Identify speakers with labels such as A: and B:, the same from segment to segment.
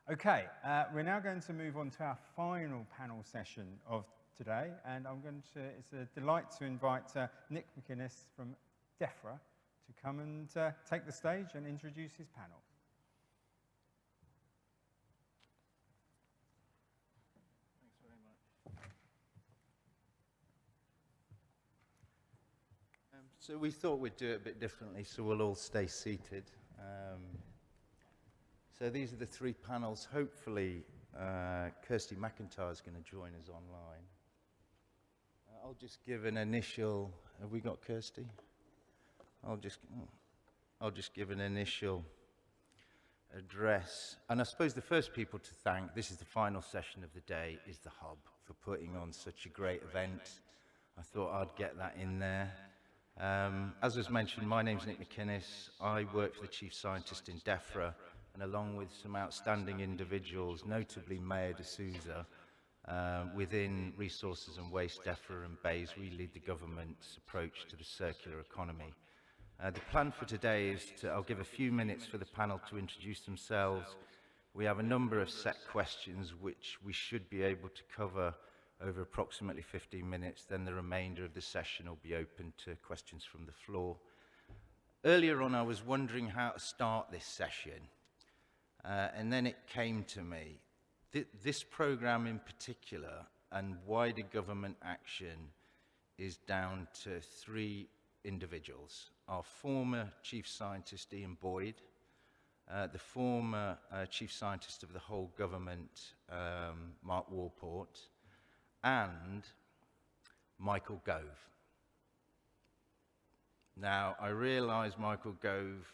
A: Okay, we're now going to move on to our final panel session of today, and it's a delight to invite Nick MacInnes from DEFRA to come and take the stage and introduce his panel.
B: Thanks very much. So we thought we'd do it a bit differently, so we'll all stay seated. So these are the three panels. Hopefully, Kirstie MacIntrye is going to join us online. I'll just give an initial. Have we got Kirstie? I'll just give an initial address. And I suppose the first people to thank, this is the final session of the day, is the Hub for putting on such a great event. I thought I'd get that in there. As was mentioned, my name's Nick MacInnes. I work for the Chief Scientist in DEFRA, and along with some outstanding individuals, notably Mayor D'Souza, within Resources and Waste, DEFRA and BEIS, we lead the government's approach to the circular economy. The plan for today is I'll give a few minutes for the panel to introduce themselves. We have a number of set questions which we should be able to cover over approximately 15 minutes, then the remainder of the session will be open to questions from the floor. Earlier on, I was wondering how to start this session, and then it came to me. This programme in particular and wider government action is down to three individuals. Our former Chief Scientist, Ian Boyd, the former Chief Scientist of the whole government, Mark Warport, and Michael Gove. Now, I realise Michael Gove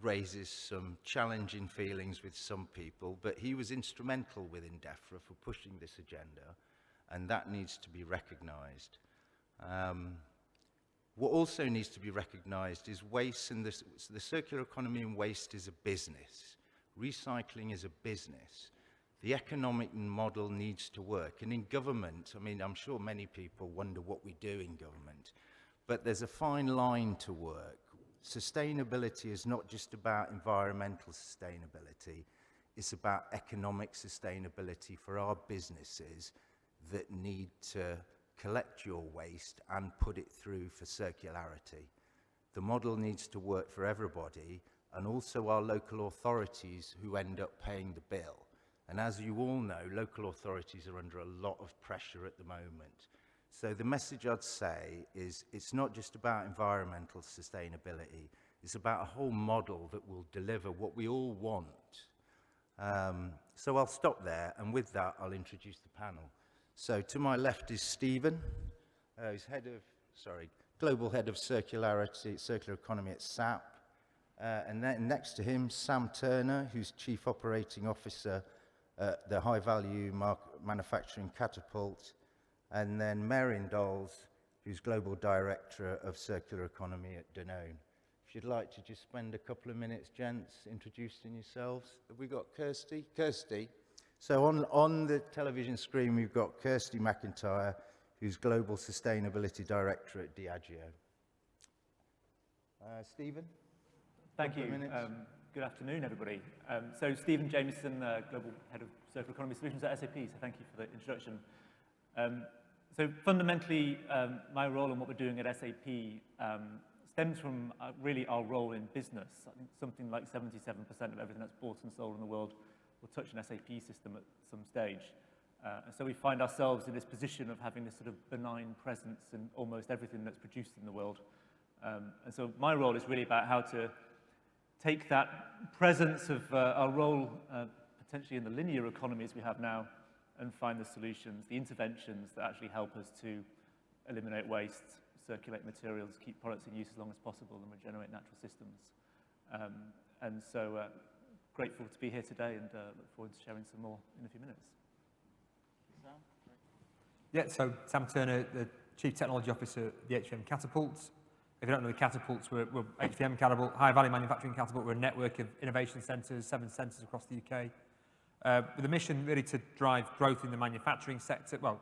B: raises some challenging feelings with some people, but he was instrumental within DEFRA for pushing this agenda, and that needs to be recognised. What also needs to be recognised is waste, and the circular economy and waste is a business. Recycling is a business. The economic model needs to work. And in government, I mean, I'm sure many people wonder what we do in government, but there's a fine line to work. Sustainability is not just about environmental sustainability, it's about economic sustainability for our businesses that need to collect your waste and put it through for circularity. The model needs to work for everybody, and also our local authorities who end up paying the bill. And as you all know, local authorities are under a lot of pressure at the moment. So the message I'd say is it's not just about environmental sustainability, it's about a whole model that will deliver what we all want. So I'll stop there, and with that, I'll introduce the panel. So to my left is Stephen, who's Global Head of Circularity, Circular Economy at SAP. And then next to him, Sam Turner, who's Chief Operating Officer at the High Value Manufacturing Catapult. And then Merjin Dols, who's Global Director of Circular Economy at Danone. If you'd like to just spend a couple of minutes, gents, introducing yourselves. Have we got Kirstie? Kirstie. So on the television screen, we've got Kirstie MacIntrye, who's Global Sustainability Director at Diageo. Stephen?
C: Thank you. Good afternoon, everybody. So Stephen Jameson, Global Head of Circular Economy Solutions at SAP, so thank you for the introduction. So fundamentally, my role and what we're doing at SAP stems from really our role in business. I think something like 77% of everything that's bought and sold in the world will touch an SAP system at some stage. And so we find ourselves in this position of having this sort of benign presence in almost everything that's produced in the world. And so my role is really about how to take that presence of our role potentially in the linear economies we have now and find the solutions, the interventions that actually help us to eliminate waste, circulate materials, keep products in use as long as possible, and regenerate natural systems. And so grateful to be here today, and look forward to sharing some more in a few minutes.
B: Sam?
D: Yeah, so Sam Turner, the Chief Technology Officer at the HVM Catapult. If you don't know the catapults, we're HVM Catapult, High Value Manufacturing Catapult. We're a network of innovation centres, 7 centres across the UK, with a mission really to drive growth in the manufacturing sector, well,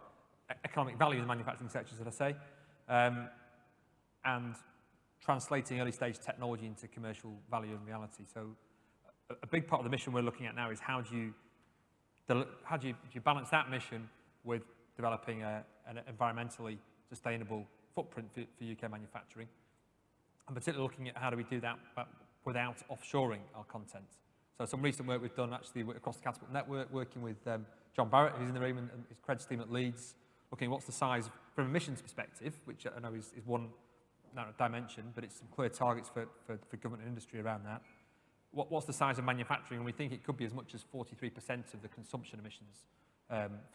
D: economic value in the manufacturing sector, should I say, and translating early stage technology into commercial value and reality. So a big part of the mission we're looking at now is how do you balance that mission with developing an environmentally sustainable footprint for UK manufacturing, and particularly looking at how do we do that but without offshoring our content. So some recent work we've done actually across the Catapult network, working with John Barrett, who's in the room, and his creds team at Leeds, looking at what's the size from a emissions perspective, which I know is one dimension, but it's some clear targets for government and industry around that. What's the size of manufacturing? And we think it could be as much as 43% of the consumption emissions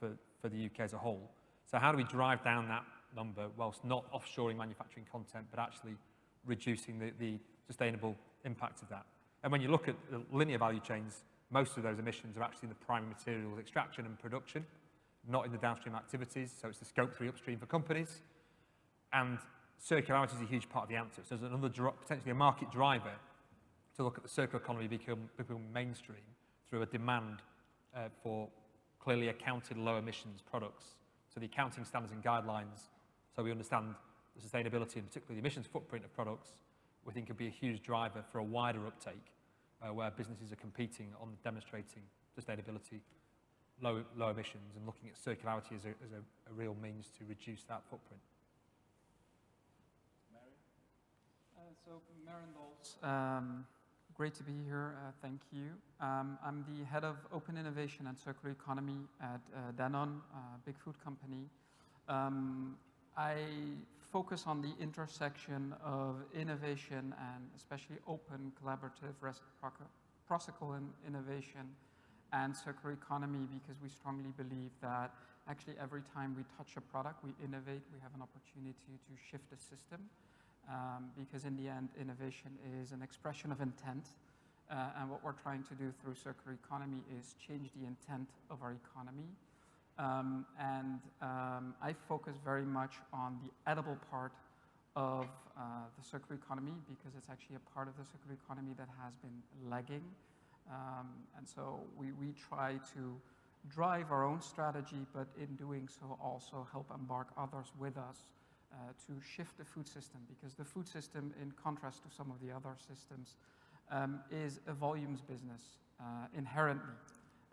D: for the UK as a whole. So how do we drive down that number whilst not offshoring manufacturing content, but actually reducing the sustainable impact of that? And when you look at the linear value chains, most of those emissions are actually in the primary materials extraction and production, not in the downstream activities. So it's the scope 3 upstream for companies. And circularity is a huge part of the answer. So there's another potentially a market driver to look at the circular economy become mainstream through a demand for clearly accounted low emissions products. So the accounting standards and guidelines, so we understand the sustainability and particularly the emissions footprint of products, we think could be a huge driver for a wider uptake where businesses are competing on demonstrating sustainability, low emissions, and looking at circularity as a real means to reduce that footprint.
E: Merjin Dols, great to be here, thank you. I'm the head of open innovation and circular economy at Danone, a big food company. I focus on the intersection of innovation and especially open, collaborative, reciprocal innovation and circular economy, because we strongly believe that actually every time we touch a product, we innovate, we have an opportunity to shift a system. Because in the end, innovation is an expression of intent. And what we're trying to do through circular economy is change the intent of our economy. I focus very much on the edible part of the circular economy, because it's actually a part of the circular economy that has been lagging. And so we try to drive our own strategy, but in doing so also help embark others with us to shift the food system, because the food system, in contrast to some of the other systems, is a volumes business inherently.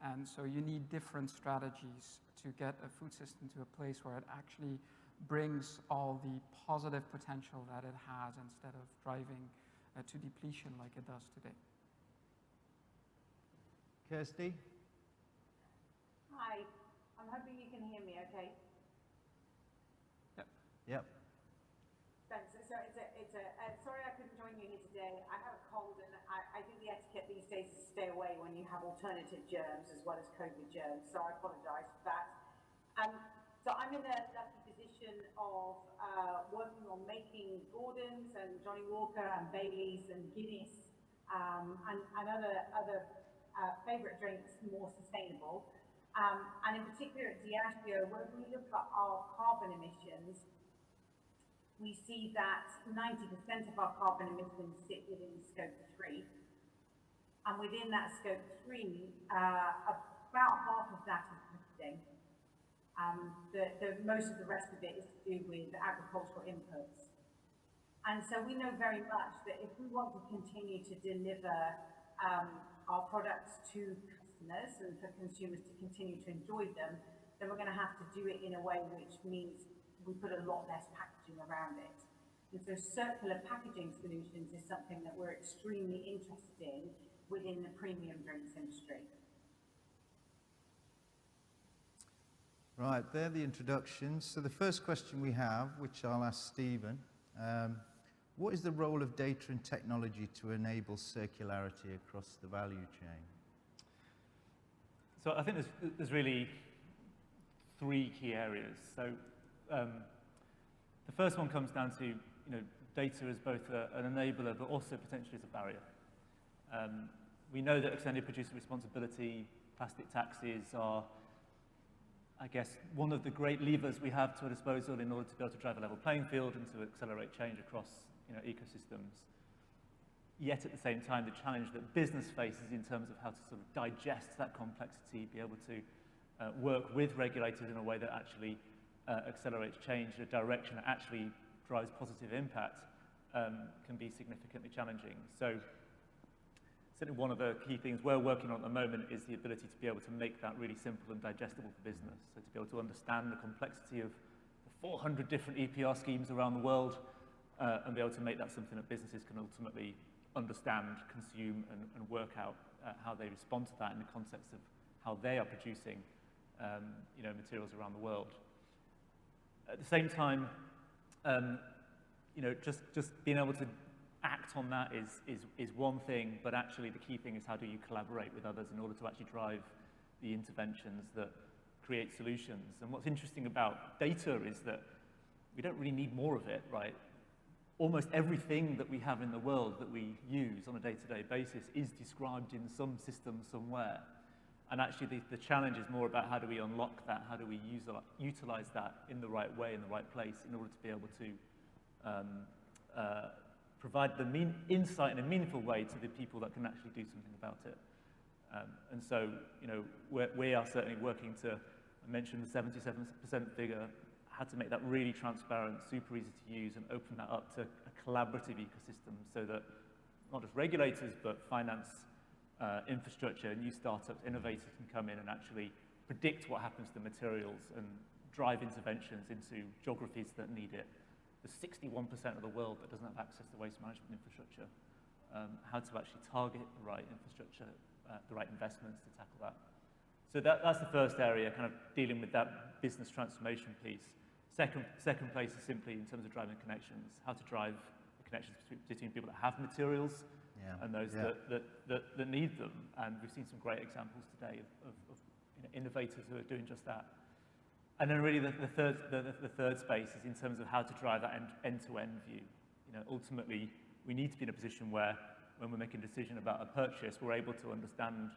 E: And so you need different strategies to get a food system to a place where it actually brings all the positive potential that it has instead of driving to depletion like it does today.
A: Kirstie?
F: Hi, I'm hoping you can hear me okay.
A: Yep.
F: Thanks. So sorry I couldn't join you here today. I have a cold, and I think the etiquette these days is to stay away when you have alternative germs as well as COVID germs, so I apologise for that. So I'm in the lucky position of working on making Gordon's and Johnny Walker and Bailey's and Guinness and other favourite drinks more sustainable. And in particular at Diageo, when we look at our carbon emissions, we see that 90% of our carbon emissions sit within scope 3. And within that scope 3, about half of that is packaging. Most of the rest of it is to do with agricultural inputs. And so we know very much that if we want to continue to deliver our products to customers and for consumers to continue to enjoy them, then we're going to have to do it in a way which means we put a lot less packaging around it. And so circular packaging solutions is something that we're extremely interested in within the premium drinks industry.
B: Right, they're the introductions. So the first question we have, which I'll ask Stephen, what is the role of data and technology to enable circularity across the value chain?
C: So I think there's really 3 key areas. So the first one comes down to, data as both an enabler, but also potentially as a barrier. We know that extended producer responsibility, plastic taxes are, I guess, one of the great levers we have to our disposal in order to be able to drive a level playing field and to accelerate change across, ecosystems. Yet at the same time, the challenge that business faces in terms of how to sort of digest that complexity, be able to work with regulators in a way that actually accelerates change in a direction that actually drives positive impact can be significantly challenging. So certainly one of the key things we're working on at the moment is the ability to be able to make that really simple and digestible for business. So to be able to understand the complexity of the 400 different EPR schemes around the world and be able to make that something that businesses can ultimately understand, consume, and work out how they respond to that in the context of how they are producing materials around the world. At the same time, just being able to act on that is one thing, but actually the key thing is how do you collaborate with others in order to actually drive the interventions that create solutions. And what's interesting about data is that we don't really need more of it, right? Almost everything that we have in the world that we use on a day-to-day basis is described in some system somewhere. And actually the challenge is more about how do we unlock that, how do we utilize that in the right way, in the right place, in order to be able to provide the insight in a meaningful way to the people that can actually do something about it. And so, we are certainly working to, I mentioned the 77% figure, how to make that really transparent, super easy to use, and open that up to a collaborative ecosystem so that not just regulators, but finance, infrastructure, new startups, innovators can come in and actually predict what happens to materials and drive interventions into geographies that need it. There's 61% of the world that doesn't have access to waste management infrastructure. How to actually target the right infrastructure, the right investments to tackle that. So that's the first area, kind of dealing with that business transformation piece. Second place is simply in terms of driving connections, how to drive the connections between people that have materials and those that need them. And we've seen some great examples today of innovators who are doing just that. And then really the third space is in terms of how to drive that end-to-end view. Ultimately, we need to be in a position where when we're making a decision about a purchase, we're able to understand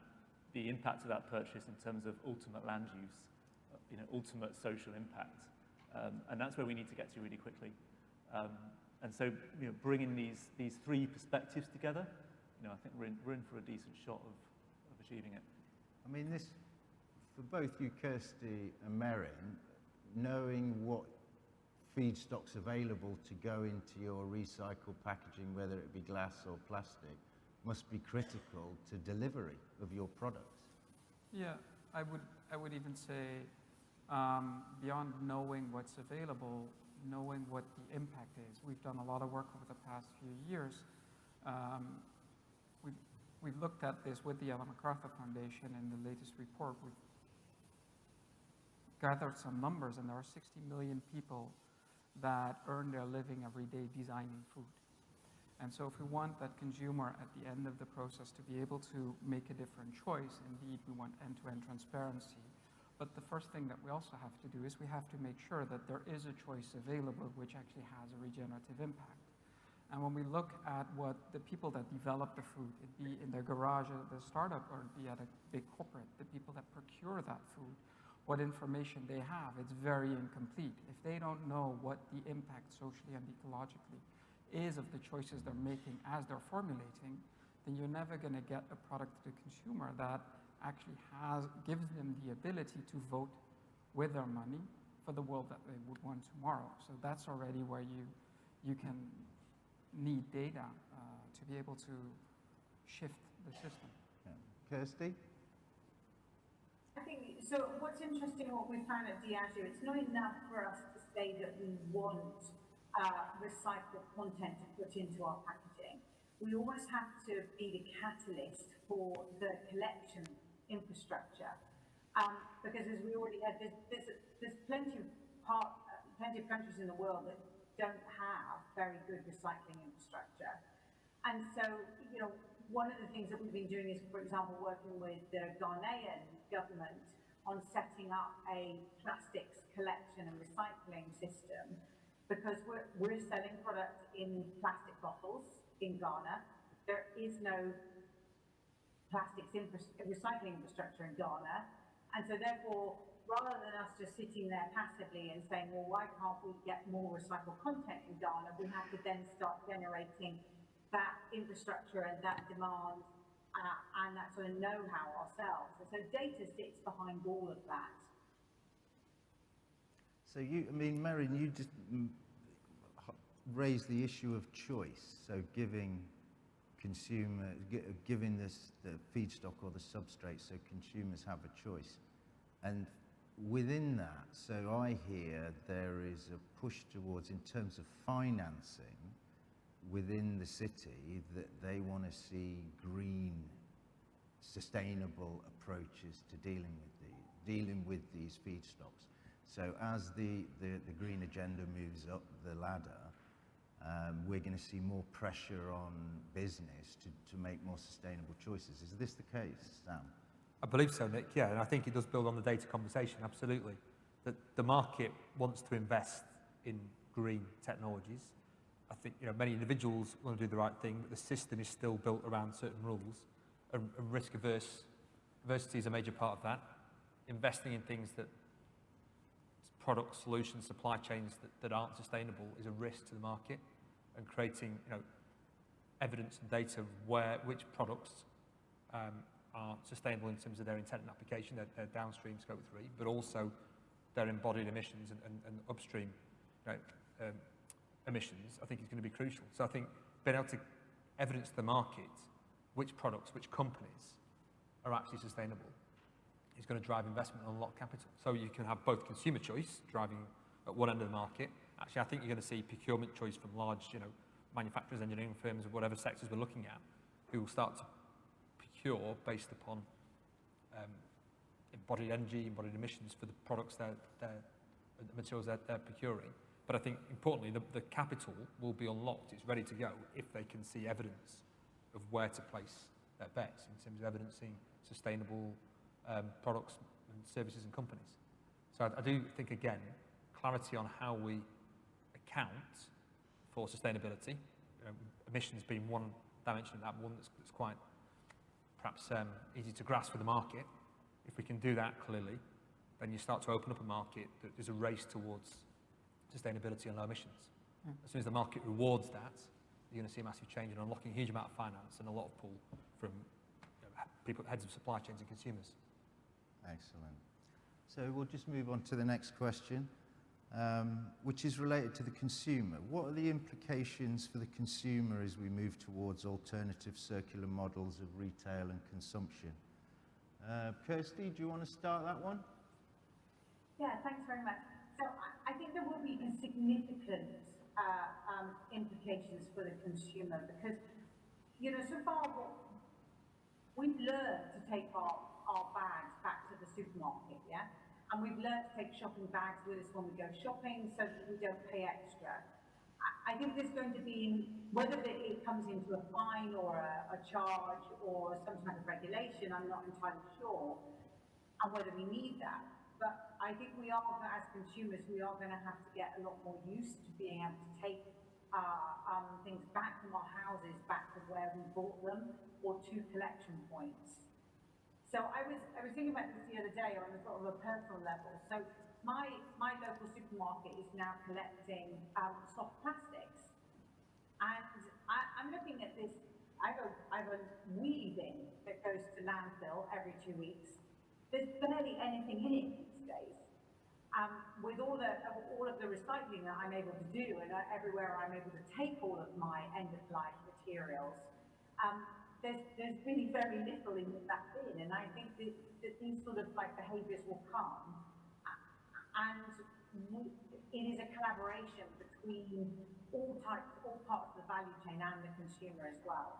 C: the impact of that purchase in terms of ultimate land use, ultimate social impact. And that's where we need to get to really quickly. And so, bringing these three perspectives together, I think we're in for a decent shot of achieving it.
B: I mean, this, for both you, Kirstie and Merrin, knowing what feedstock's available to go into your recycled packaging, whether it be glass or plastic, must be critical to delivery of your products.
E: Yeah, I would even say beyond knowing what's available, knowing what the impact is. We've done a lot of work over the past few years. We've looked at this with the Ellen MacArthur Foundation in the latest report. We've gathered some numbers, and there are 60 million people that earn their living every day designing food. And so if we want that consumer at the end of the process to be able to make a different choice, indeed we want end-to-end transparency. But the first thing that we also have to do is we have to make sure that there is a choice available which actually has a regenerative impact. And when we look at what the people that develop the food, it be in their garage at the startup or it be at a big corporate, the people that procure that food, what information they have, it's very incomplete. If they don't know what the impact socially and ecologically is of the choices they're making as they're formulating, then you're never going to get a product to the consumer that actually gives them the ability to vote with their money for the world that they would want tomorrow. So that's already where you can need data to be able to shift the system.
B: Yeah. Kirstie?
F: I think, so what's interesting, what we found at Diageo, it's not enough for us to say that we want recycled content to put into our packaging. We almost have to be the catalyst for the collection infrastructure. Because as we already had, there's plenty of countries in the world that don't have very good recycling infrastructure. And so, one of the things that we've been doing is, for example, working with the Ghanaian government on setting up a plastics collection and recycling system, because we're selling product in plastic bottles in Ghana. There is no plastics recycling infrastructure in Ghana, and so therefore, rather than us just sitting there passively and saying, well, why can't we get more recycled content in Ghana, we have to then start generating that infrastructure and that demand and that sort of know-how ourselves. And so data sits behind all of that.
B: So Merrin, you just raised the issue of choice, so giving giving this the feedstock or the substrate so consumers have a choice. And within that, so I hear there is a push towards, in terms of financing within the city, that they want to see green, sustainable approaches to dealing with these feedstocks. So as the green agenda moves up the ladder, we're going to see more pressure on business to make more sustainable choices. Is this the case, Sam?
D: I believe so, Nick, yeah, and I think it does build on the data conversation, absolutely. That the market wants to invest in green technologies. I think many individuals want to do the right thing, but the system is still built around certain rules, and risk aversity is a major part of that. Investing in things that products, solutions, supply chains that aren't sustainable is a risk to the market, and creating evidence and data which products are sustainable in terms of their intent and application, their downstream scope 3, but also their embodied emissions and upstream emissions, I think is going to be crucial. So I think being able to evidence to the market which products, which companies are actually sustainable is going to drive investment and unlock capital. So you can have both consumer choice driving at one end of the market. Actually, I think you're going to see procurement choice from large, manufacturers, engineering firms, of whatever sectors we're looking at, who will start to procure based upon embodied energy, embodied emissions for the products the materials they're procuring. But I think, importantly, the capital will be unlocked. It's ready to go if they can see evidence of where to place their bets in terms of evidencing sustainable products and services and companies. So I do think, again, clarity on how we account for sustainability, emissions being one dimension of that, one that's quite perhaps easy to grasp for the market. If we can do that clearly, then you start to open up a market that is a race towards sustainability and low emissions. As soon as the market rewards that, you're going to see a massive change and unlocking a huge amount of finance and a lot of pull from people, heads of supply chains and consumers.
B: Excellent. So we'll just move on to the next question, which is related to the consumer. What are the implications for the consumer as we move towards alternative circular models of retail and consumption? Kirstie, do you want to start that one?
F: Yeah, thanks very much. So I think there will be significant implications for the consumer because, so far we've learned to take our bags back to the supermarket, yeah? And we've learned to take shopping bags with us when we go shopping so that we don't pay extra. I think there's going to be, whether it comes into a fine or a charge or some kind of regulation, I'm not entirely sure, and whether we need that. But I think we are, as consumers, we are going to have to get a lot more used to being able to take things back from our houses, back to where we bought them, or to collection points. So I was thinking about this the other day on a sort of a personal level. So my local supermarket is now collecting soft plastics, and I'm looking at this. I have a wheelie bin that goes to landfill every 2 weeks. There's barely anything in it these days. With all of the recycling that I'm able to do, and everywhere I'm able to take all of my end-of-life materials, there's really very little in that bin, and I think that these sort of behaviours will come, and it is a collaboration between all parts of the value chain and the consumer as well.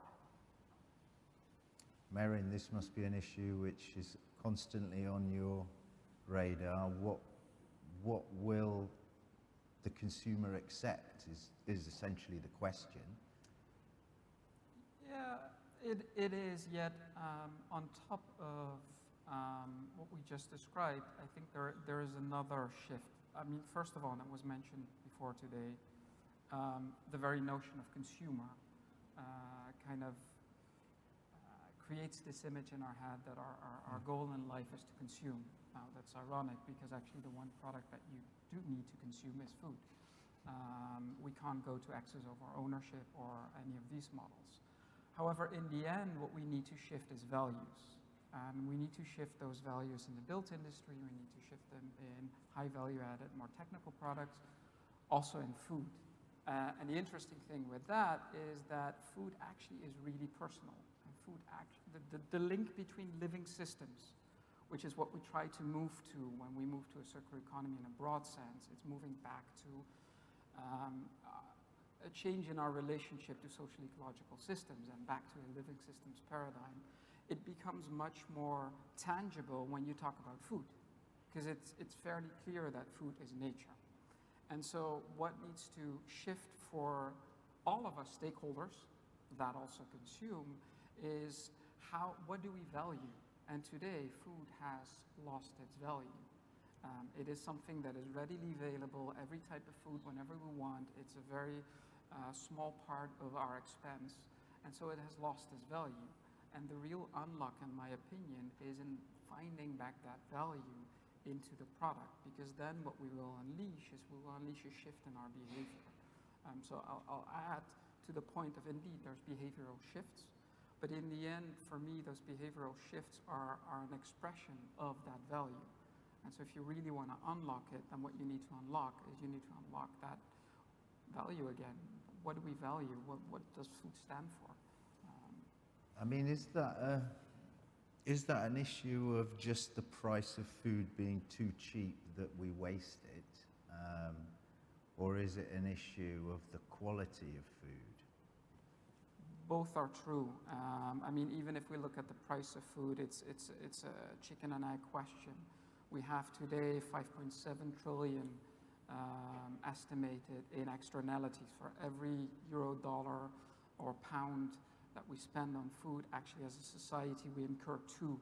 B: Merrin, this must be an issue which is constantly on your radar. What will the consumer accept is essentially the question.
E: Yeah, it is, yet on top of what we just described, I think there is another shift. I mean, first of all, and it was mentioned before today, the very notion of consumer kind of creates this image in our head that our goal in life is to consume. Now, that's ironic because actually the one product that you do need to consume is food. We can't go to excess of our ownership or any of these models. However, in the end, what we need to shift is values. And we need to shift those values in the built industry. We need to shift them in high value added, more technical products, also in food. And the interesting thing with that is that food actually is really personal. And food the link between living systems, which is what we try to move to when we move to a circular economy in a broad sense. It's moving back to a change in our relationship to social ecological systems and back to a living systems paradigm. It becomes much more tangible when you talk about food, because it's fairly clear that food is nature. And so what needs to shift for all of us stakeholders that also consume is what do we value? And today, food has lost its value. It is something that is readily available, every type of food, whenever we want. It's a very small part of our expense, and so it has lost its value. And the real unlock, in my opinion, is in finding back that value into the product, because then what we will unleash is we will unleash a shift in our behavior. So I'll add to the point of, indeed, there's behavioral shifts, but in the end, for me, those behavioral shifts are an expression of that value. And so if you really want to unlock it, then what you need to unlock is you need to unlock that value again. What do we value? What does food stand for?
B: I mean, is that an issue of just the price of food being too cheap that we waste it? Or is it an issue of the quality of food?
E: Both are true. I mean, even if we look at the price of food, it's a chicken and egg question. We have today 5.7 trillion estimated in externalities. For every euro, dollar, or pound that we spend on food, actually as a society we incur 2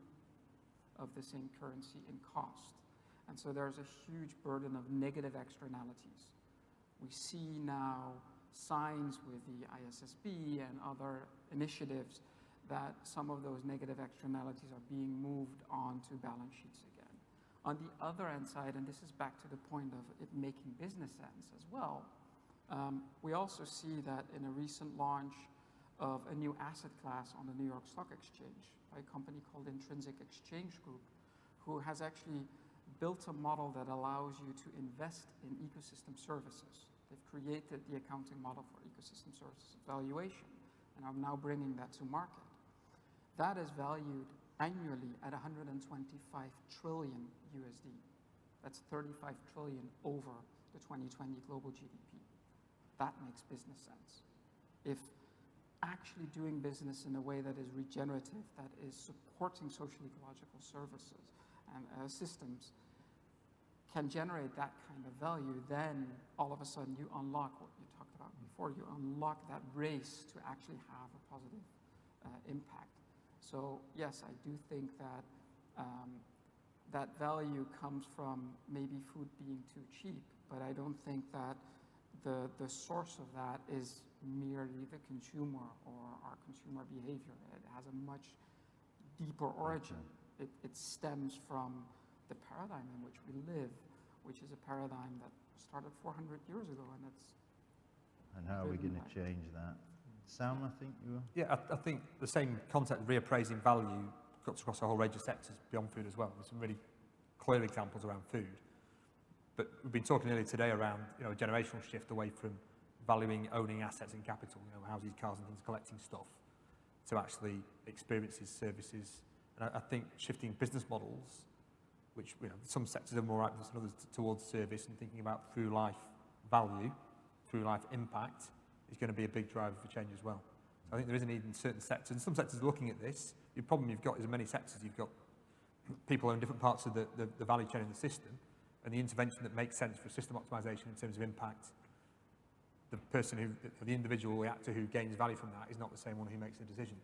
E: of the same currency in cost. And so there's a huge burden of negative externalities. We see now signs with the ISSB and other initiatives that some of those negative externalities are being moved onto balance sheets again. On the other hand side, and this is back to the point of it making business sense as well, we also see that in a recent launch of a new asset class on the New York Stock Exchange by a company called Intrinsic Exchange Group, who has actually built a model that allows you to invest in ecosystem services. They've created the accounting model for ecosystem services valuation, and are now bringing that to market. That is valued annually at 125 trillion USD. That's 35 trillion over the 2020 global GDP. That makes business sense. If actually doing business in a way that is regenerative, that is supporting social ecological services and systems can generate that kind of value, then all of a sudden you unlock what you talked about before. You unlock that race to actually have a positive impact. So yes, I do think that that value comes from maybe food being too cheap, but I don't think that the source of that is merely the consumer or our consumer behavior. It has a much deeper origin. It stems from the paradigm in which we live, which is a paradigm that started 400 years ago, and it's...
B: And how are we going to change that? Sam, I think you were...
D: Yeah, I think the same concept of reappraising value cuts across a whole range of sectors beyond food as well. There's some really clear examples around food. But we've been talking earlier today around a generational shift away from valuing, owning assets and capital, houses, cars and things, collecting stuff, to actually experiences, services. And I think shifting business models, which some sectors are more active than others towards service, and thinking about through life value, through life impact, is going to be a big driver for change as well. So I think there is a need in certain sectors, and some sectors are looking at this. The problem you've got is in many sectors you've got people in different parts of the value chain in the system, and the intervention that makes sense for system optimization in terms of impact, the person the individual actor who gains value from that is not the same one who makes the decision.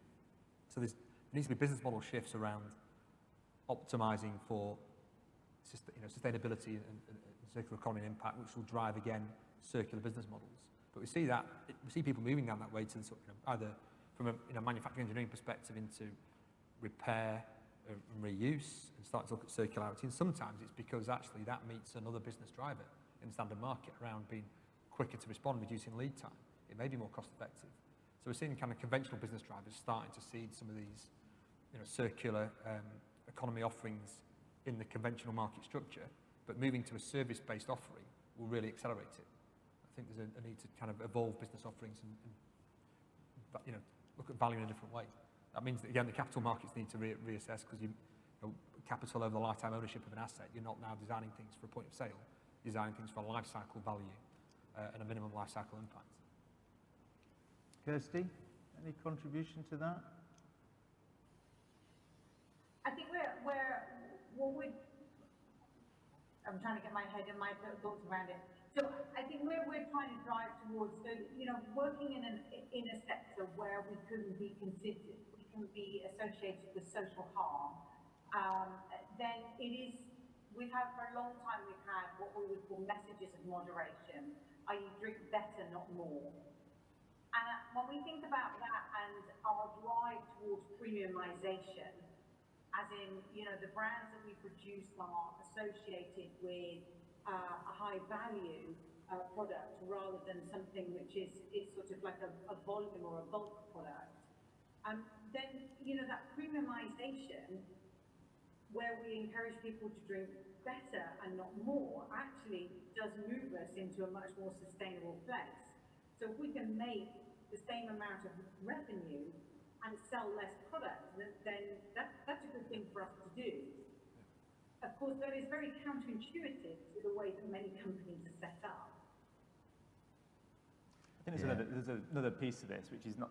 D: So there needs to be business model shifts around optimizing for sustainability and circular economy and impact, which will drive, again, circular business models. But we see people moving down that way to either from a manufacturing engineering perspective into repair and reuse, and start to look at circularity. And sometimes it's because actually that meets another business driver in the standard market around being quicker to respond, reducing lead time. It may be more cost effective. So we're seeing kind of conventional business drivers starting to seed some of these circular economy offerings in the conventional market structure, but moving to a service-based offering will really accelerate it. I think there's a need to kind of evolve business offerings and look at value in a different way. That means that, again, the capital markets need to reassess, because capital over the lifetime ownership of an asset, you're not now designing things for a point of sale, you're designing things for a life cycle value and a minimum life cycle impact.
B: Kirstie, any contribution to that?
F: I think I'm trying to get my head and my thoughts around it. So I think we're trying to drive towards, working in a sector where we can be considered, we can be associated with social harm. Then it is, we've had for a long time, we've had what we would call messages of moderation, i.e. drink better, not more. And when we think about that and our drive towards premiumization, as in, the brands that we produce are associated with a high value product rather than something which is sort of like a volume or a bulk product, then, that premiumization, where we encourage people to drink better and not more, actually does move us into a much more sustainable place. So if we can make the same amount of revenue and sell less product, then that's a good thing for us to do. Of course, that is very counterintuitive to the way that many companies are set up.
C: I think there's another piece to this, which is not,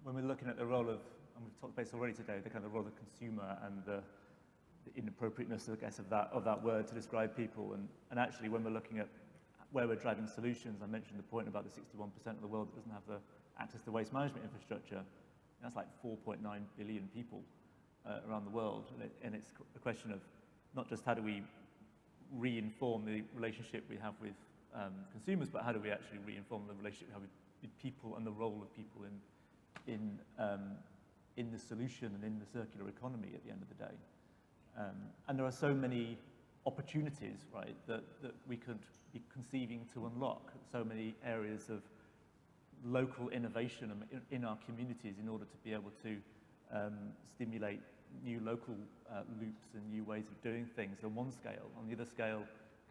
C: when we're looking at the role of, and we've talked about this already today, the kind of role of the consumer and the inappropriateness, I guess, of that word to describe people. And actually, when we're looking at where we're driving solutions, I mentioned the point about the 61% of the world that doesn't have the access to waste management infrastructure. That's like 4.9 billion people around the world. And it's a question of not just how do we re-inform the relationship we have with consumers, but how do we actually re-inform the relationship we have with people and the role of people in the solution and in the circular economy at the end of the day. And there are so many opportunities, right, that we could be conceiving to unlock, so many areas of local innovation in our communities in order to be able to stimulate new local loops and new ways of doing things on one scale. On the other scale,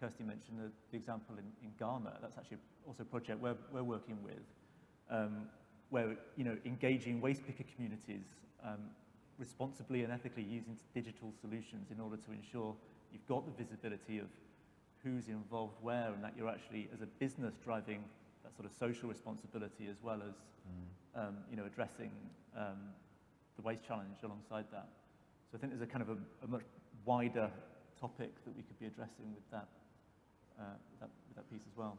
C: Kirstie mentioned the example in Ghana. That's actually also a project we're working with, where engaging waste picker communities responsibly and ethically using digital solutions in order to ensure you've got the visibility of who's involved where, and that you're actually, as a business, driving that sort of social responsibility as well as addressing the waste challenge alongside that. So I think there's a kind of a much wider topic that we could be addressing with that piece as well.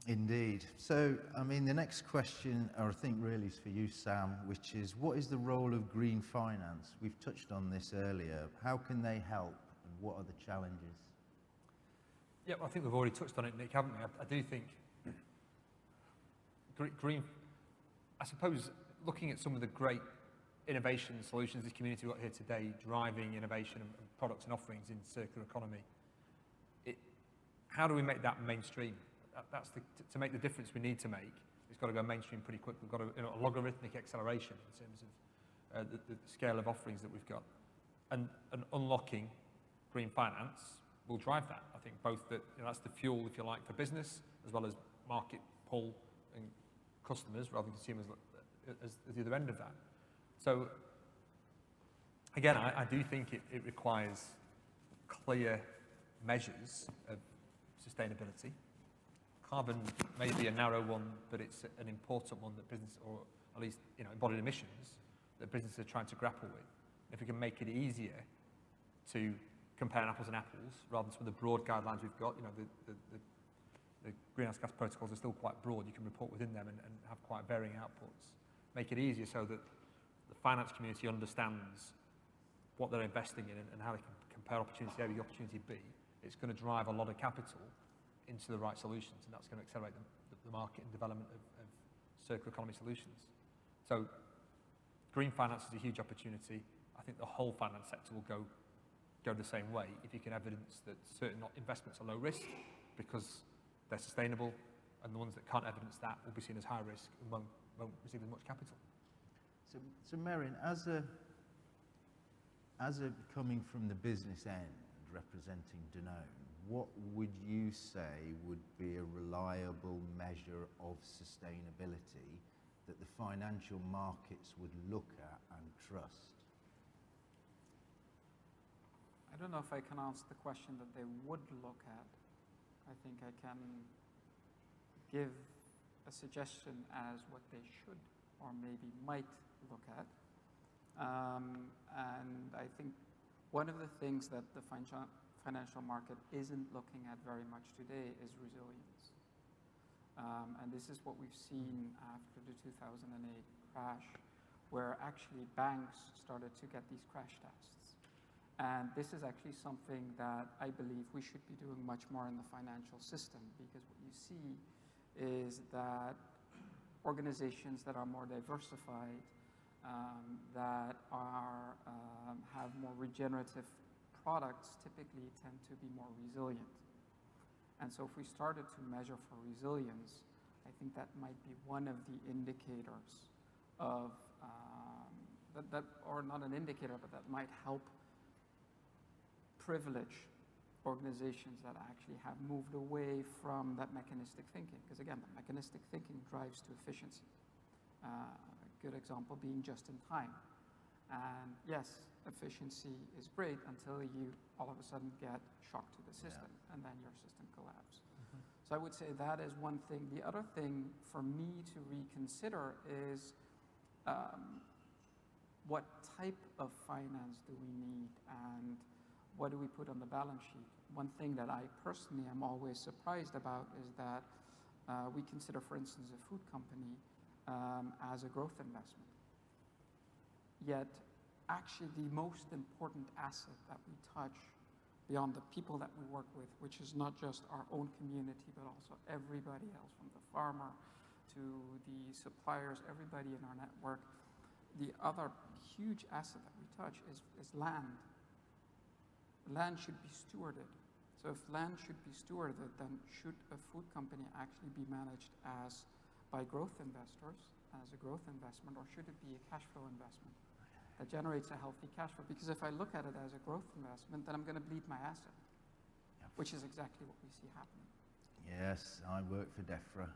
B: Indeed. So, I mean, the next question, I think, really is for you, Sam, which is, what is the role of green finance? We've touched on this earlier. How can they help, and what are the challenges?
D: Yeah, well, I think we've already touched on it, Nick, haven't we? I do think green, I suppose, looking at some of the great innovation solutions this community got here today, driving innovation and products and offerings in circular economy, how do we make that mainstream? That's to make the difference we need to make. It's got to go mainstream pretty quick. We've got a logarithmic acceleration in terms of the scale of offerings that we've got. And unlocking green finance will drive that. I think both that's the fuel, if you like, for business, as well as market pull and customers rather than consumers as the other end of that. So again, I do think it requires clear measures of sustainability. Carbon may be a narrow one, but it's an important one that business, or at least embodied emissions, that businesses are trying to grapple with. If we can make it easier to compare apples and apples, rather than some of the broad guidelines we've got, the greenhouse gas protocols are still quite broad. You can report within them and have quite varying outputs. Make it easier so that the finance community understands what they're investing in and how they can compare opportunity A with opportunity B. It's going to drive a lot of capital into the right solutions, and that's going to accelerate the market and development of circular economy solutions. So green finance is a huge opportunity. I think the whole finance sector will go the same way if you can evidence that certain investments are low risk because they're sustainable, and the ones that can't evidence that will be seen as high risk and won't receive as much capital.
B: So Merjin, as a coming from the business end, representing Danone, what would you say would be a reliable measure of sustainability that the financial markets would look at and trust?
E: I don't know if I can answer the question that they would look at. I think I can give a suggestion as what they should or maybe might look at. And I think one of the things that the financial market isn't looking at very much today is resilience. And this is what we've seen after the 2008 crash, where actually banks started to get these crash tests. And this is actually something that I believe we should be doing much more in the financial system, because what you see is that organizations that are more diversified, that are, have more regenerative products, typically tend to be more resilient. And so if we started to measure for resilience, I think that might be one of the indicators of, or not an indicator, but that might help privilege organizations that actually have moved away from that mechanistic thinking. Because again, the mechanistic thinking drives to efficiency. A good example being just in time. And yes, efficiency is great until you all of a sudden get shock to the system, and then your system collapses. So I would say that is one thing. The other thing for me to reconsider is what type of finance do we need, and what do we put on the balance sheet? One thing that I personally am always surprised about is that we consider, for instance, a food company as a growth investment. Yet, actually the most important asset that we touch beyond the people that we work with, which is not just our own community, but also everybody else, from the farmer to the suppliers, everybody in our network, the other huge asset that we touch is land. Land should be stewarded. So if land should be stewarded, then should a food company actually be managed as by growth investors, as a growth investment, or should it be a cash flow investment that generates a healthy cash flow? Because if I look at it as a growth investment, then I'm going to bleed my asset, which is exactly what we see happening.
B: Yes, I work for DEFRA.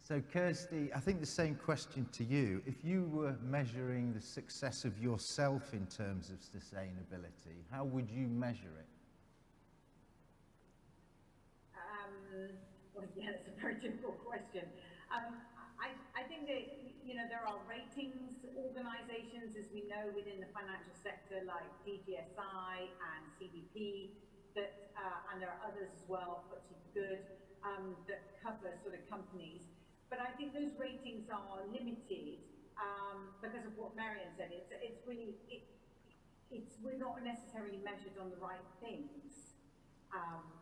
B: So Kirstie, I think the same question to you. If you were measuring the success of yourself in terms of sustainability, how would you measure it?
F: Well, yeah, it's a very difficult question. I think that, there are ratings organizations, as we know, within the financial sector, like DGSI and CDP, that, and there are others as well, FTSE Good, that cover sort of companies. But I think those ratings are limited because of what Marion said. We're not necessarily measured on the right things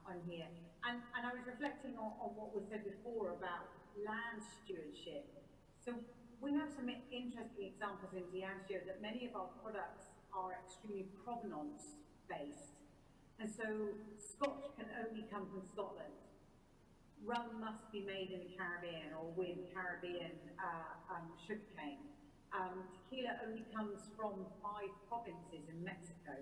F: on here. And I was reflecting on what was said before about land stewardship. So we have some interesting examples in Diageo that many of our products are extremely provenance based. And so Scotch can only come from Scotland. Rum must be made in the Caribbean or with Caribbean sugarcane. Tequila only comes from 5 provinces in Mexico.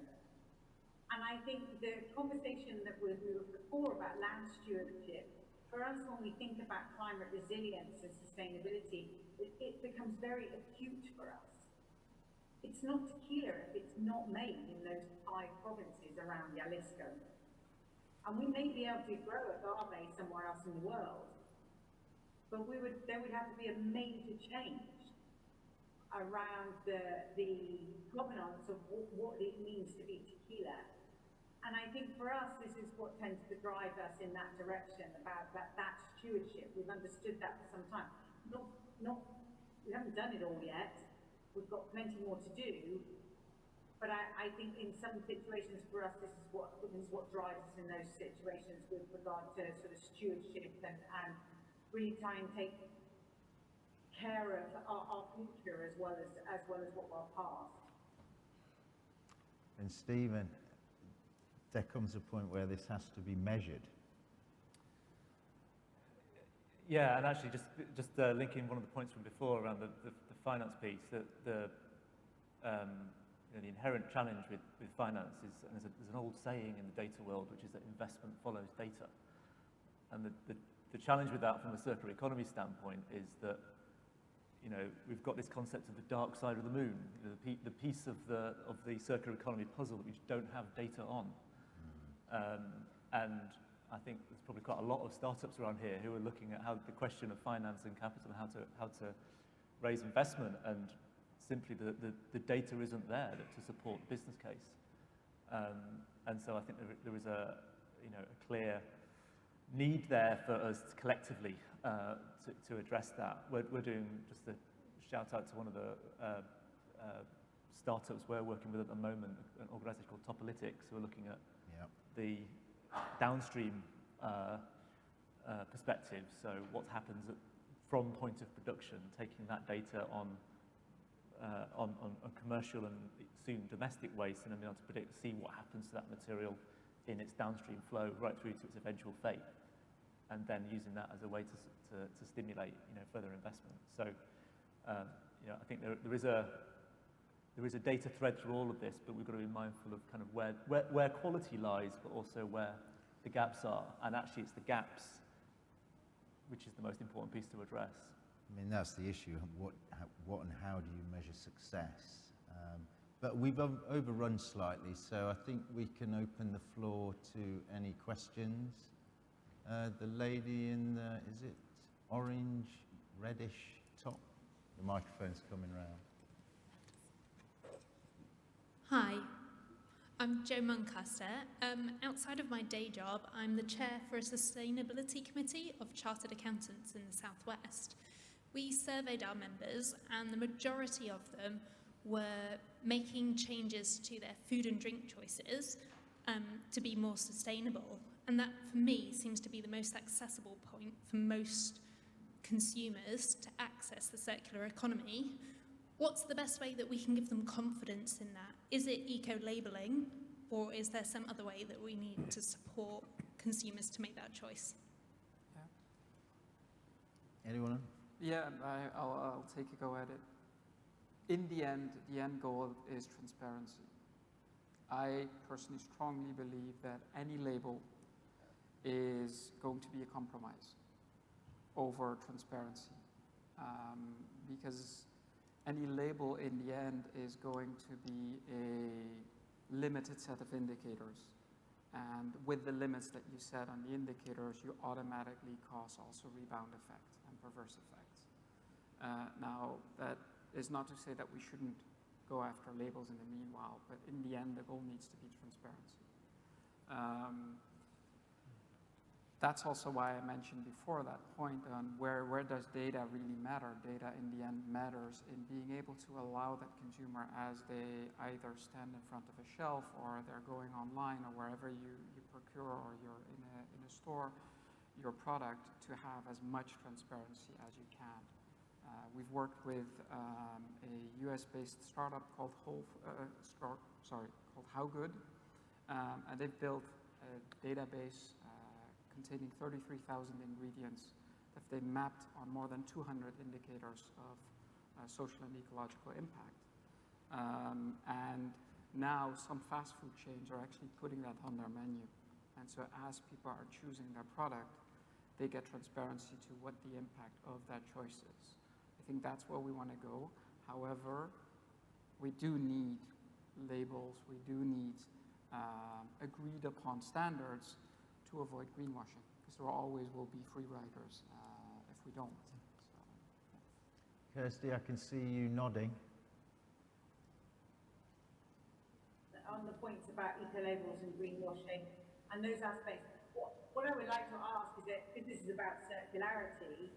F: And I think the conversation that we were before about land stewardship, for us when we think about climate resilience and sustainability, it becomes very acute for us. It's not tequila if it's not made in those 5 provinces around Jalisco. And we may be able to grow agave somewhere else in the world, but there would have to be a major change around the provenance of what it means to be tequila. And I think for us, this is what tends to drive us in that direction, about that stewardship. We've understood that for some time. We haven't done it all yet. We've got plenty more to do. But I think in some situations for us, this is what drives us in those situations with regard to sort of stewardship and really try and take care of our future as well as what our past.
B: And Stephen, there comes a point where this has to be measured.
C: Yeah, and actually just linking one of the points from before around the finance piece, that the inherent challenge with finance is, and there's an old saying in the data world, which is that investment follows data. And the challenge with that from a circular economy standpoint is that, we've got this concept of the dark side of the moon, the piece of the circular economy puzzle that we don't have data on. And I think there's probably quite a lot of startups around here who are looking at how the question of finance and capital and how to raise investment, and simply the data isn't there to support the business case. And so I think there is a clear need there for us collectively to address that. We're doing, just a shout out to one of the startups we're working with at the moment, an organisation called Topolytics, who are looking at the downstream perspective. So what happens from point of production, taking that data on commercial and soon domestic waste, and then being able to see what happens to that material in its downstream flow right through to its eventual fate, and then using that as a way to stimulate further investment. So I think there is a data thread through all of this, but we've got to be mindful of kind of where quality lies, but also where the gaps are. And actually, it's the gaps which is the most important piece to address.
B: I mean, that's the issue. What and how do you measure success? But we've overrun slightly, so I think we can open the floor to any questions. The lady in the, is it orange, reddish top? The microphone's coming round.
G: Hi, I'm Jo Muncaster. Outside of my day job, I'm the chair for a sustainability committee of chartered accountants in the Southwest. We surveyed our members, and the majority of them were making changes to their food and drink choices to be more sustainable. And that, for me, seems to be the most accessible point for most consumers to access the circular economy. What's the best way that we can give them confidence in that? Is it eco-labelling, or is there some other way that we need to support consumers to make that choice?
B: Anyone?
E: Yeah, I'll take a go at it. In the end goal is transparency. I personally strongly believe that any label is going to be a compromise over transparency, because any label in the end is going to be a limited set of indicators. And with the limits that you set on the indicators, you automatically cause also rebound effects and perverse effects. Now, that is not to say that we shouldn't go after labels in the meanwhile, but in the end, the goal needs to be transparency. That's also why I mentioned before that point on where does data really matter. Data in the end matters in being able to allow that consumer, as they either stand in front of a shelf or they're going online or wherever you procure, or you're in a store, your product, to have as much transparency as you can. We've worked with a US-based startup called How Good, and they've built a database containing 33,000 ingredients that they mapped on more than 200 indicators of social and ecological impact. And now some fast food chains are actually putting that on their menu. And so as people are choosing their product, they get transparency to what the impact of that choice is. I think that's where we want to go. However, we do need labels, we do need agreed upon standards to avoid greenwashing, because there always will be free riders if we don't. So, yeah.
B: Kirstie, I can see you nodding.
F: On the points about eco-labels and greenwashing and those aspects, what I would like to ask is that, if this is about circularity,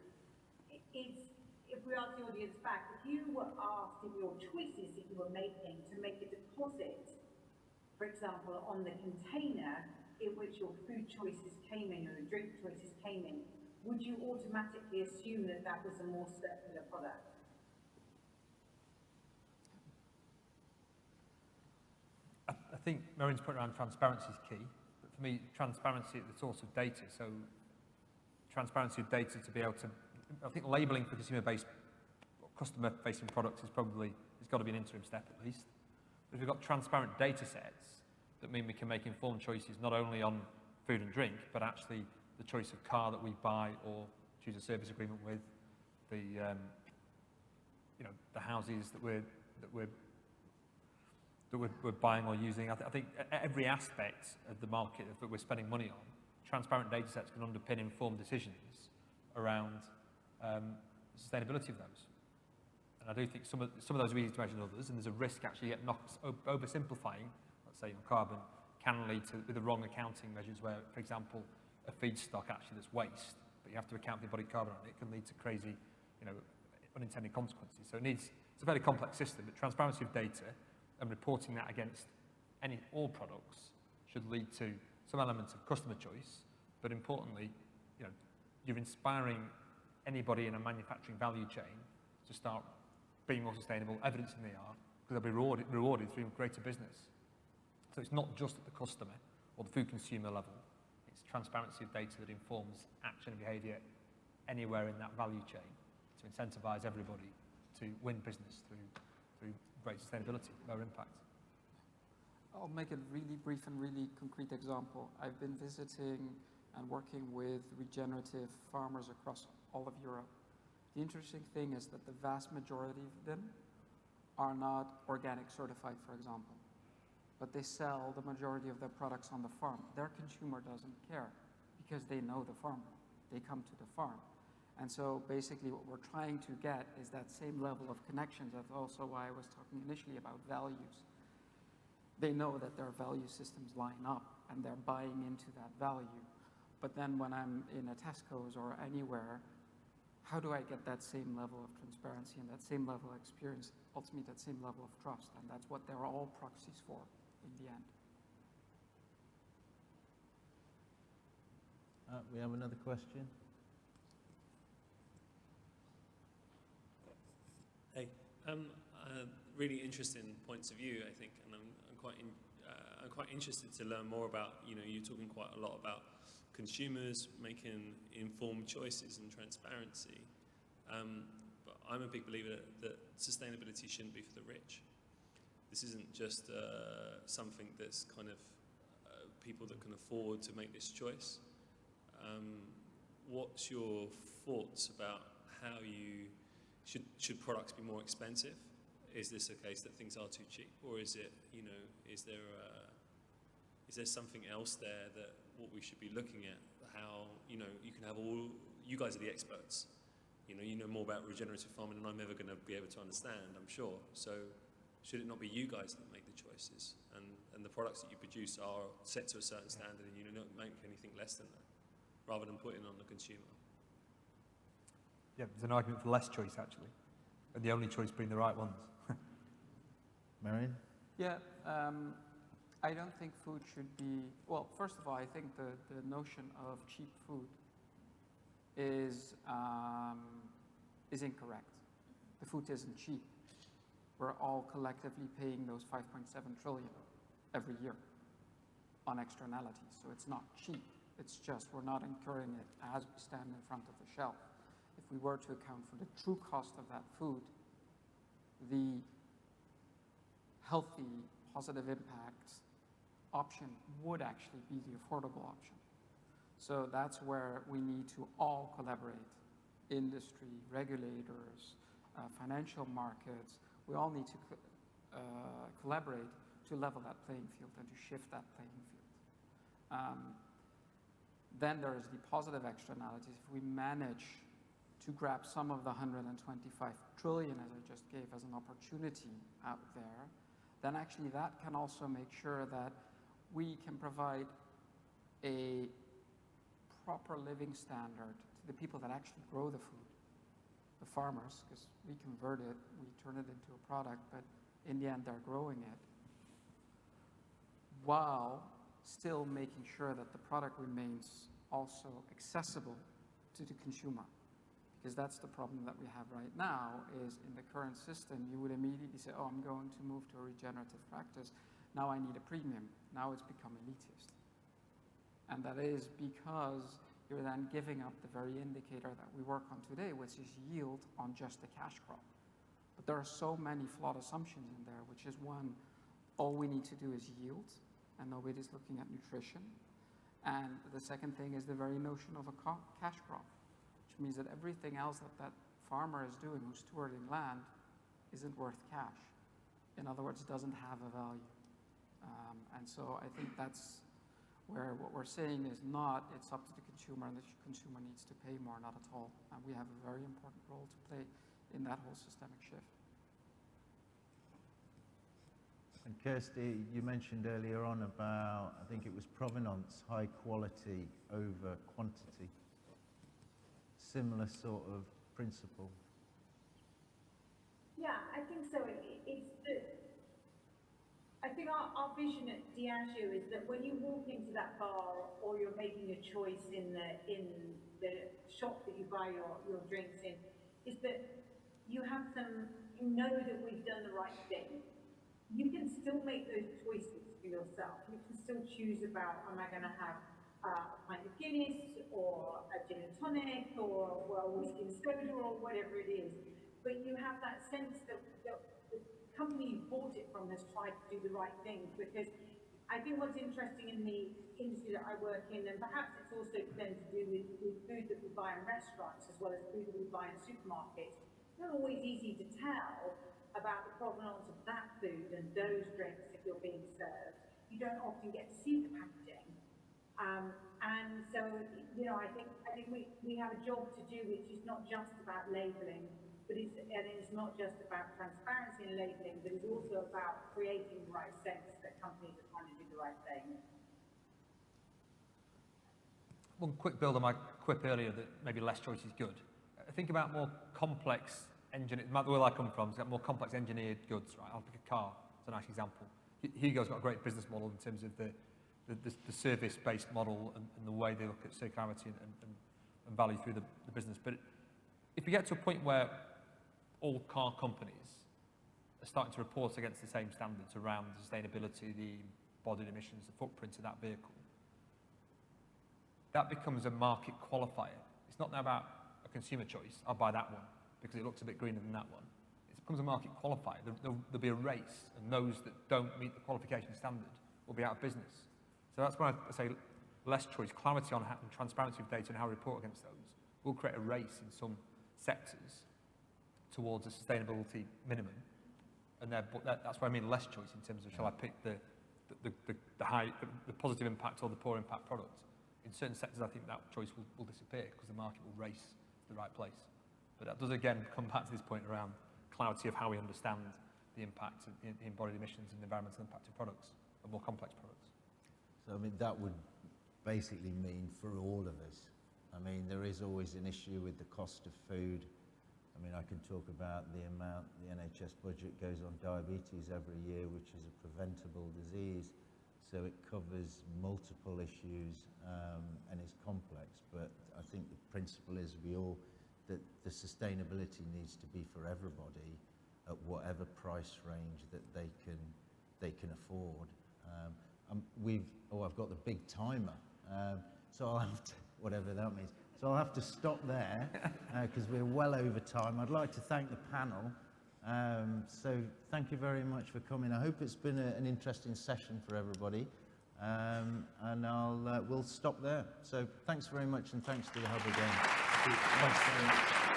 F: is, if we ask the audience back, if you were asked in your choices that you were making to make a deposit, for example, on the container in which your food choices came in or the drink choices came in, would you automatically assume that that was a more circular product?
D: I think Merjin's point around transparency is key, but for me, transparency at the source of data. So transparency of data to be able to, I think labelling for consumer-based, customer-facing products is probably, it's got to be an interim step at least. But we've got transparent data sets that mean we can make informed choices not only on food and drink, but actually the choice of car that we buy or choose a service agreement with, the the houses that we're buying or using. I think every aspect of the market that we're spending money on, transparent data sets can underpin informed decisions around sustainability of those. And I do think some of those are easy to measure than others, and there's a risk actually at oversimplifying, let's say on carbon, can lead to with the wrong accounting measures where, for example, a feedstock actually that's waste, but you have to account for the embodied carbon on it, can lead to crazy, unintended consequences. So it's a very complex system, but transparency of data and reporting that against all products should lead to some elements of customer choice, but importantly, you're inspiring anybody in a manufacturing value chain to start being more sustainable, evidencing they are, because they'll be rewarded through greater business. So it's not just at the customer or the food consumer level, it's transparency of data that informs action and behaviour anywhere in that value chain to incentivise everybody to win business through great sustainability, lower impact.
E: I'll make a really brief and really concrete example. I've been visiting and working with regenerative farmers across all of Europe. The interesting thing is that the vast majority of them are not organic certified, for example, but they sell the majority of their products on the farm. Their consumer doesn't care because they know the farmer. They come to the farm. And so basically what we're trying to get is that same level of connections. That's also why I was talking initially about values. They know that their value systems line up and they're buying into that value. But then when I'm in a Tesco's or anywhere, how do I get that same level of transparency and that same level of experience, ultimately that same level of trust? And that's what they're all proxies for in the end.
B: We have another question.
H: Hey, really interesting points of view, I think, and I'm quite interested to learn more about. You're talking quite a lot about consumers making informed choices and transparency, but I'm a big believer that sustainability shouldn't be for the rich. This isn't just something that's kind of people that can afford to make this choice. What's your thoughts about how you should products be more expensive? Is this a case that things are too cheap, or is it, is there something else there that what we should be looking at? How, you can have you guys are the experts. You know more about regenerative farming than I'm ever going to be able to understand, I'm sure. So should it not be you guys that make the choices, and the products that you produce are set to a certain standard, and you don't make anything less than that, rather than putting on the consumer?
D: Yeah, there's an argument for less choice, actually, and the only choice being the right ones.
B: Marion?
E: Yeah, I don't think food should be, well, first of all, I think the notion of cheap food is incorrect. The food isn't cheap. We're all collectively paying those 5.7 trillion every year on externalities, so it's not cheap. It's just we're not incurring it as we stand in front of the shelf. If we were to account for the true cost of that food, the healthy, positive impact option would actually be the affordable option. So that's where we need to all collaborate. Industry, regulators, financial markets, we all need to collaborate to level that playing field and to shift that playing field. Then there is the positive externalities. If we manage to grab some of the 125 trillion, as I just gave as an opportunity out there, then actually that can also make sure that we can provide a proper living standard to the people that actually grow the food, the farmers, because we convert it, we turn it into a product, but in the end they're growing it, while still making sure that the product remains also accessible to the consumer. Because that's the problem that we have right now, is in the current system, you would immediately say, oh, I'm going to move to a regenerative practice. Now I need a premium. Now it's become elitist. And that is because you're then giving up the very indicator that we work on today, which is yield on just the cash crop. But there are so many flawed assumptions in there, which is one, all we need to do is yield, and nobody's looking at nutrition. And the second thing is the very notion of a cash crop, which means that everything else that that farmer is doing who's stewarding land isn't worth cash. In other words, doesn't have a value. And so I think that's where what we're saying is not, it's up to the consumer and the consumer needs to pay more, not at all. And we have a very important role to play in that whole systemic shift.
B: And Kirstie, you mentioned earlier on about, I think it was provenance, high quality over quantity. Similar sort of principle.
F: Yeah, I think so. I think our vision at Diageo is that when you walk into that bar or you're making a choice in the shop that you buy your drinks in, is that you know that we've done the right thing. You can still make those choices for yourself. You can still choose about, am I going to have a pint of Guinness or a gin and tonic or, well, whiskey and soda or whatever it is. But you have that sense that the company you bought it from has tried to do the right thing, because I think what's interesting in the industry that I work in, and perhaps it's also then to do with food that we buy in restaurants as well as food that we buy in supermarkets, it's not always easy to tell about the provenance of that food and those drinks that you're being served. You don't often get to see the packaging. And so, you know, I think we have a job to do which is not just about labelling, but it's not just about transparency and labelling, but it's also about creating the right sense that companies are trying to do the right thing.
D: One quick build on my quip earlier that maybe less choice is good. Think about more complex engineered, the way I come from, it's got more complex engineered goods, right? I'll pick a car as a nice example. Hugo's got a great business model in terms of the service-based model and the way they look at circularity and value through the business. But if we get to a point where all car companies are starting to report against the same standards around sustainability, the embodied emissions, the footprint of that vehicle, that becomes a market qualifier. It's not now about a consumer choice, I'll buy that one because it looks a bit greener than that one. It becomes a market qualifier. There'll be a race, and those that don't meet the qualification standard will be out of business. So that's why I say less choice, clarity on how, and transparency of data and how we report against those will create a race in some sectors towards a sustainability minimum, and that's why I mean less choice in terms of shall I pick the positive impact or the poor impact product. In certain sectors, I think that choice will disappear because the market will race to the right place. But that does again come back to this point around clarity of how we understand the impact, the embodied emissions and the environmental impact of products, of more complex products.
B: So I mean that would basically mean for all of us. I mean there is always an issue with the cost of food. I mean, I can talk about the amount the NHS budget goes on diabetes every year, which is a preventable disease. So it covers multiple issues and is complex. But I think the principle is that the sustainability needs to be for everybody at whatever price range that they can afford. I've got the big timer, so I'll have to, whatever that means. So I'll have to stop there because we're well over time. I'd like to thank the panel. So thank you very much for coming. I hope it's been an interesting session for everybody. And we'll stop there. So thanks very much, and thanks to the Hub again.
D: Thanks very much.